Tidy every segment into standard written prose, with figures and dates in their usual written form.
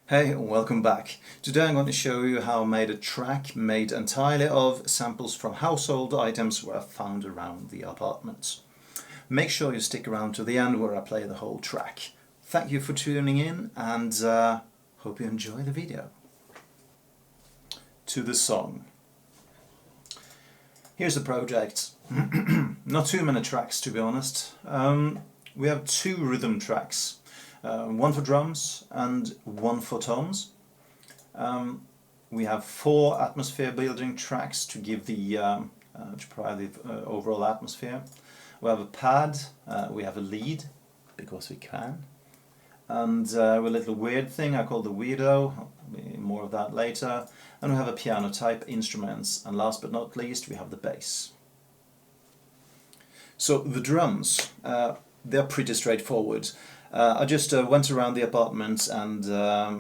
Hey, and welcome back. Today I'm going to show you how I made a track made entirely of samples from household items where I found around the apartment. Make sure you stick around to the end where I play the whole track. Thank you for tuning in and hope you enjoy the video. To the song. Here's the project. Not too many tracks, to be honest. We have two rhythm tracks. One for drums and one for toms. We have 4 atmosphere building tracks to give to provide the overall atmosphere. We have a pad, we have a lead, because we can, and a little weird thing I call the weirdo, more of that later, and we have a piano type instruments, and last but not least we have the bass. So the drums, they're pretty straightforward. I just went around the apartment and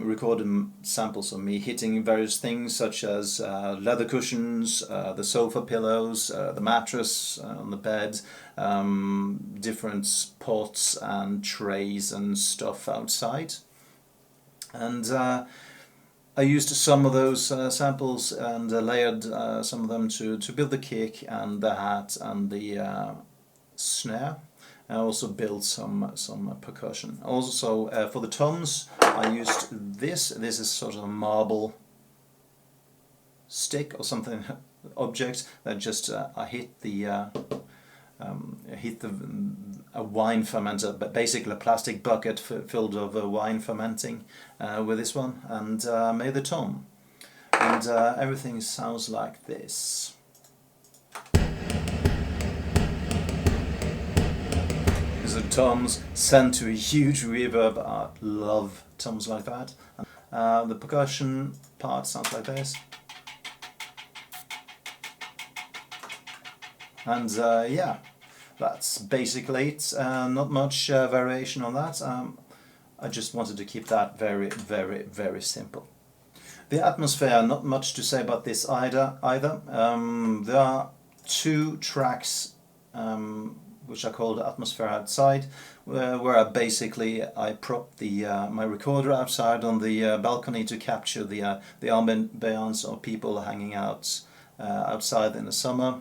recorded samples of me hitting various things such as leather cushions, the sofa pillows, the mattress on the bed, different pots and trays and stuff outside. And I used some of those samples and layered some of them to build the kick and the hat and the snare. I also built some percussion. Also for the toms I used this. This is sort of a marble stick or something object that just I hit a wine fermenter, but basically a plastic bucket filled of wine fermenting with this one, and made the tom. And everything sounds like this. The toms send to a huge reverb. I love toms like that. The percussion part sounds like this. And yeah, that's basically it. Not much variation on that. I just wanted to keep that very, very, very simple. The atmosphere, not much to say about this either. There are 2 tracks which I called Atmosphere Outside, where I propped my recorder outside on the balcony to capture the ambience of people hanging out outside in the summer.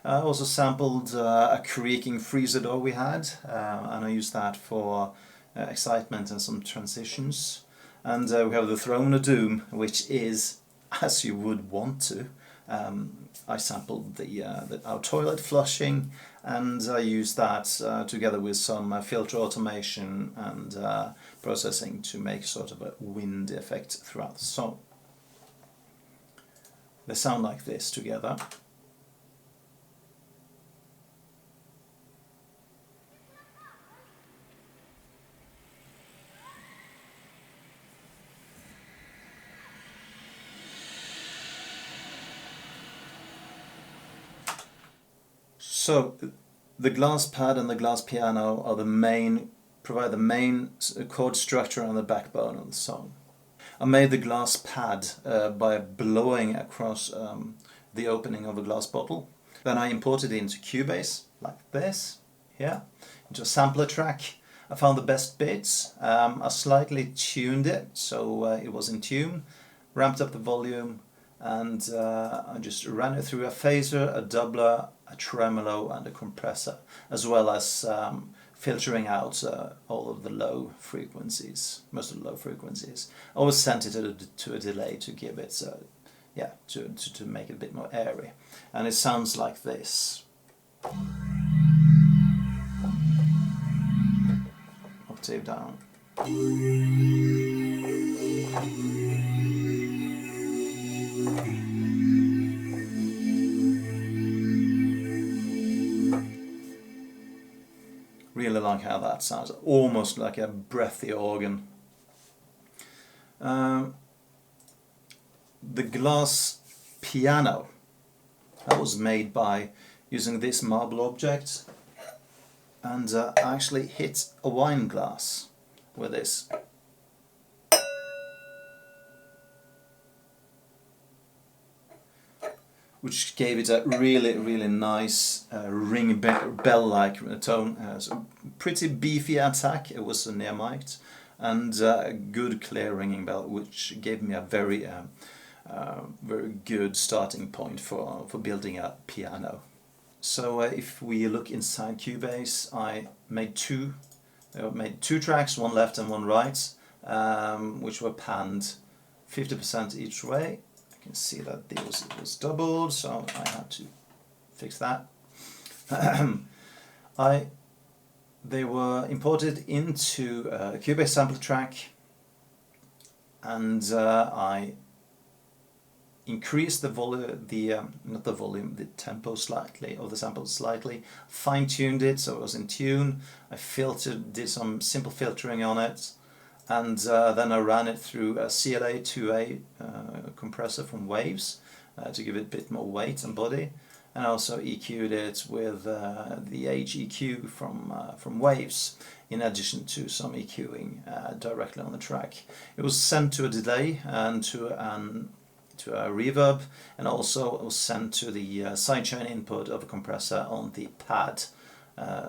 I also sampled a creaking freezer door we had, and I used that for excitement and some transitions. And we have the Throne of Doom, which is, as you would want to. I sampled our toilet flushing, and I used that together with some filter automation and processing to make sort of a wind effect throughout the song. They sound like this together. So the glass pad and the glass piano are provide the main chord structure and the backbone of the song. I made the glass pad by blowing across the opening of a glass bottle. Then I imported it into Cubase, like this, here, into a sampler track. I found the best bits. I slightly tuned it so it was in tune, ramped up the volume, and I just ran it through a phaser, a doubler, a tremolo and a compressor, as well as filtering out all of the low frequencies, most of the low frequencies. I always sent it to a delay to give it, to make it a bit more airy. And it sounds like this. Octave down. Really like how that sounds, almost like a breathy organ. The glass piano, that was made by using this marble object, and I actually hit a wine glass with this. Which gave it a really, really nice ring bell-like tone. So pretty beefy attack. It was near mic'd. and a good clear ringing bell, which gave me a very very good starting point for building a piano. So if we look inside Cubase, I made two tracks, one left and one right, which were panned 50% each way. I can see that it was doubled, so I had to fix that. They were imported into a Cubase sampler track, and I increased the tempo slightly, or the sample slightly, fine-tuned it so it was in tune. I did some simple filtering on it, and then I ran it through a CLA 2A compressor from Waves to give it a bit more weight and body, and I also EQ'd it with the HEQ from Waves, in addition to some EQing directly on the track. It was sent to a delay and to a reverb, and also it was sent to the sidechain input of a compressor on the pad,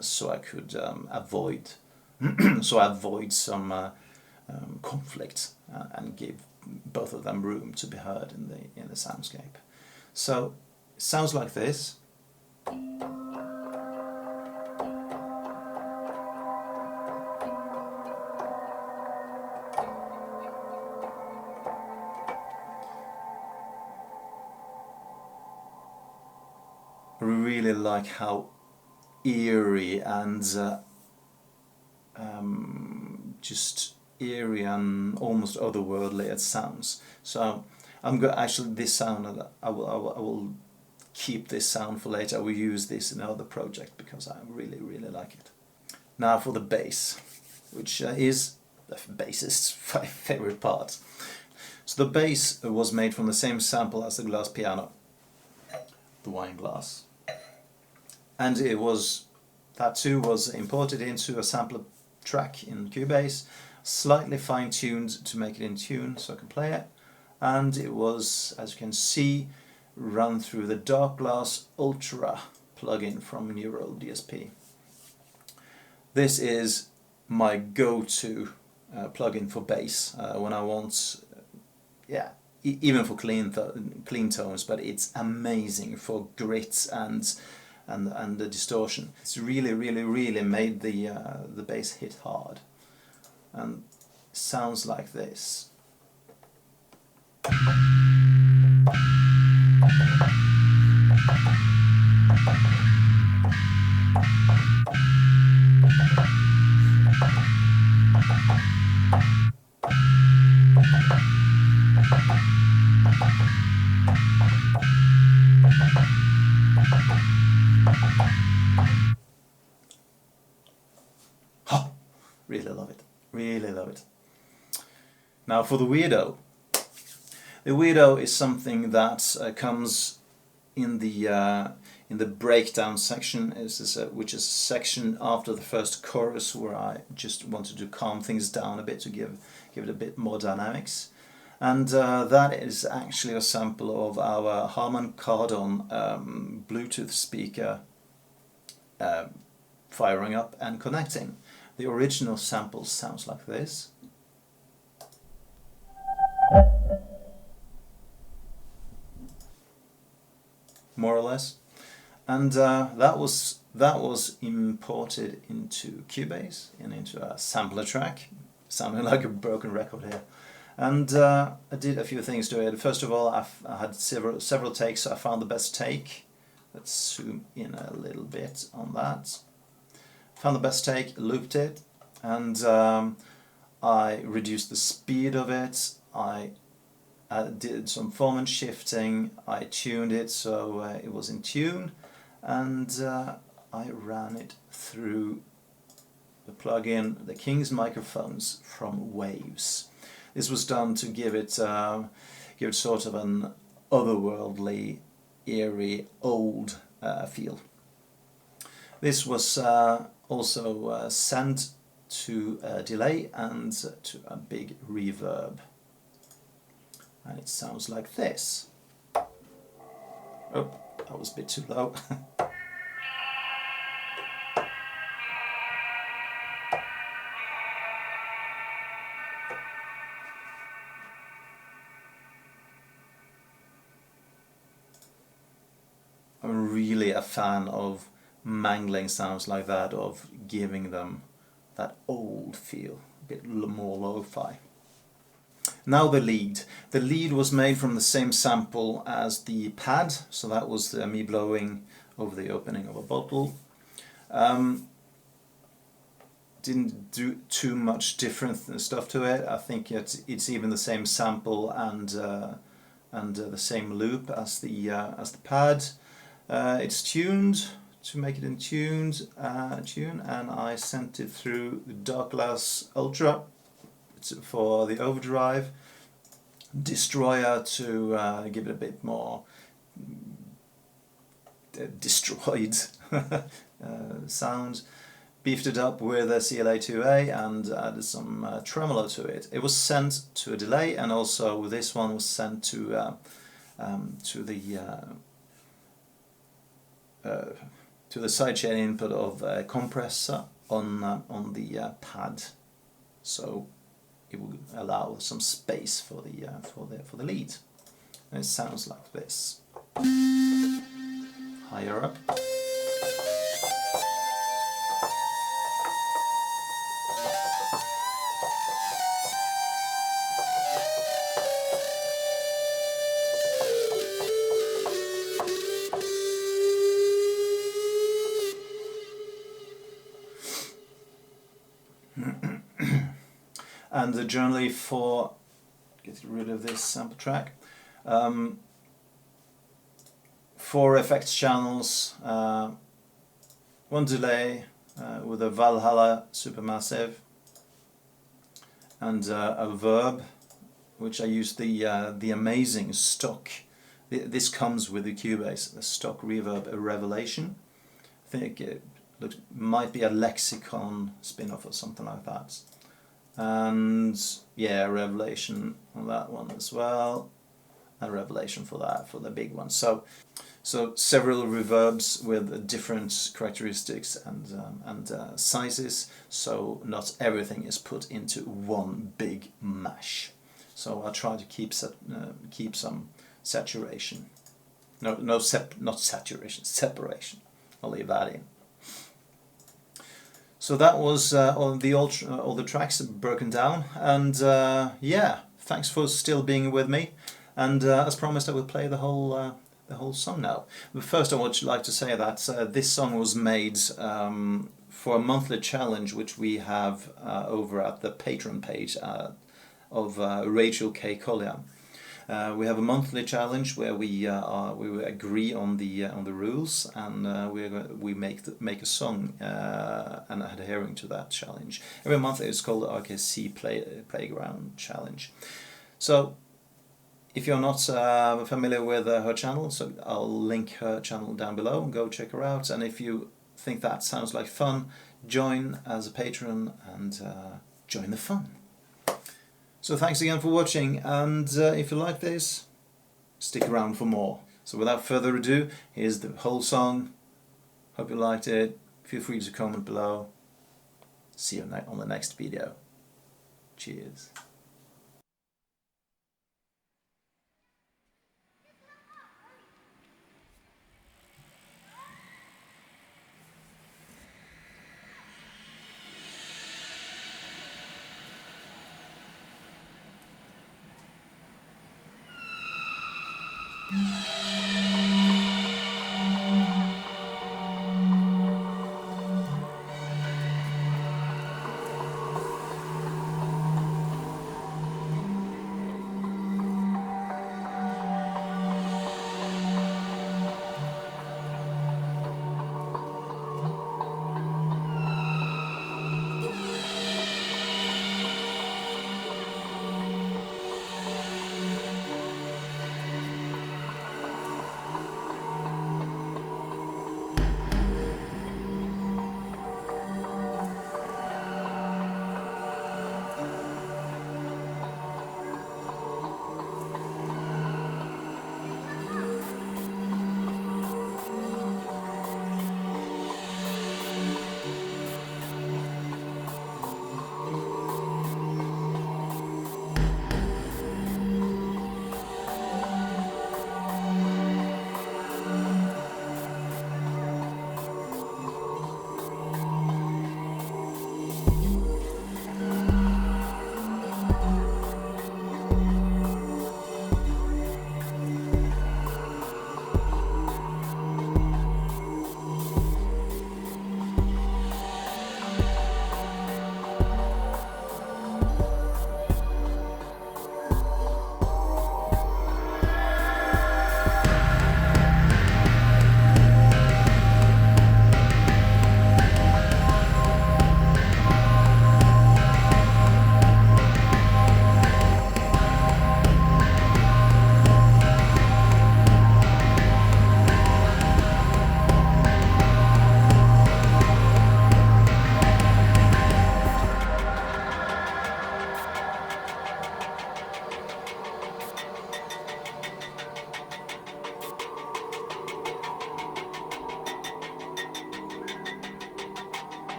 so I could avoid some conflict and give both of them room to be heard in the soundscape. So it sounds like this. I really like how eerie and just eerie and almost otherworldly it sounds. So actually this sound, I will keep this sound for later. I will use this in another project because I really like it. Now for the bass, which is the bassist's favorite part. So the bass was made from the same sample as the glass piano, the wine glass. And that too was imported into a sampler track in Cubase, slightly fine-tuned to make it in tune so I can play it, and it was, as you can see, run through the Dark Glass Ultra plugin from Neural DSP. This is my go-to plugin for bass when I want, even for clean tones, but it's amazing for grits and the distortion. It's really made the bass hit hard, and sounds like this. Really love it. Now for the weirdo. The weirdo is something that comes in the breakdown section, which is a section after the first chorus, where I just wanted to calm things down a bit to give it a bit more dynamics. And that is actually a sample of our Harman Kardon Bluetooth speaker firing up and connecting. The original sample sounds like this. More or less. And that was imported into Cubase and into a sampler track, sounding like a broken record here. And I did a few things to it. First of all, I had several takes, so I found the best take. Let's zoom in a little bit on that. Found the best take, looped it, and I reduced the speed of it. I did some formant shifting. I tuned it so it was in tune, and I ran it through the plugin, the King's microphones from Waves. This was done to give it sort of an otherworldly, eerie, old feel. This was also sent to a delay and to a big reverb, and it sounds like this. Oh, that was a bit too low. I'm really a fan of mangling sounds like that, of giving them that old feel, a bit more lo-fi. Now the lead. The lead was made from the same sample as the pad, so that was me blowing over the opening of a bottle. Didn't do too much different stuff to it. I think it's even the same sample and the same loop as the pad. It's tuned to make it in tune, and I sent it through the Darkglass Ultra for the overdrive, Destroyer to give it a bit more destroyed sound, beefed it up with a CLA2A and added some tremolo to it. It was sent to a delay, and also this one was sent to the sidechain input of a compressor on the pad, so it will allow some space for the lead. And it sounds like this. Higher up. And generally, for getting rid of this sample track, 4 effects channels, 1 delay with a Valhalla Supermassive, and a verb, which I used the amazing stock. This comes with the Cubase, the stock reverb, a Revelation. I think it might be a Lexicon spin-off or something like that. And yeah, Revelation on that one as well, and Revelation for that, for the big one. So several reverbs with different characteristics and sizes, so not everything is put into one big mash. So I try to keep some saturation. Not saturation, separation. I'll leave that in. So that was all the tracks broken down, and yeah, thanks for still being with me. And as promised, I will play the whole song now. But first, I would like to say that this song was made for a monthly challenge which we have over at the Patreon page of Rachel K. Collier. We have a monthly challenge where we agree on the rules, and we make a song and adhering to that challenge. Every month it's called the RKC Playground Challenge. So if you're not familiar with her channel, so I'll link her channel down below. Go check her out, and if you think that sounds like fun, join as a patron and join the fun. So thanks again for watching, and if you like this, stick around for more. So without further ado, here's the whole song. Hope you liked it. Feel free to comment below. See you on the next video. Cheers.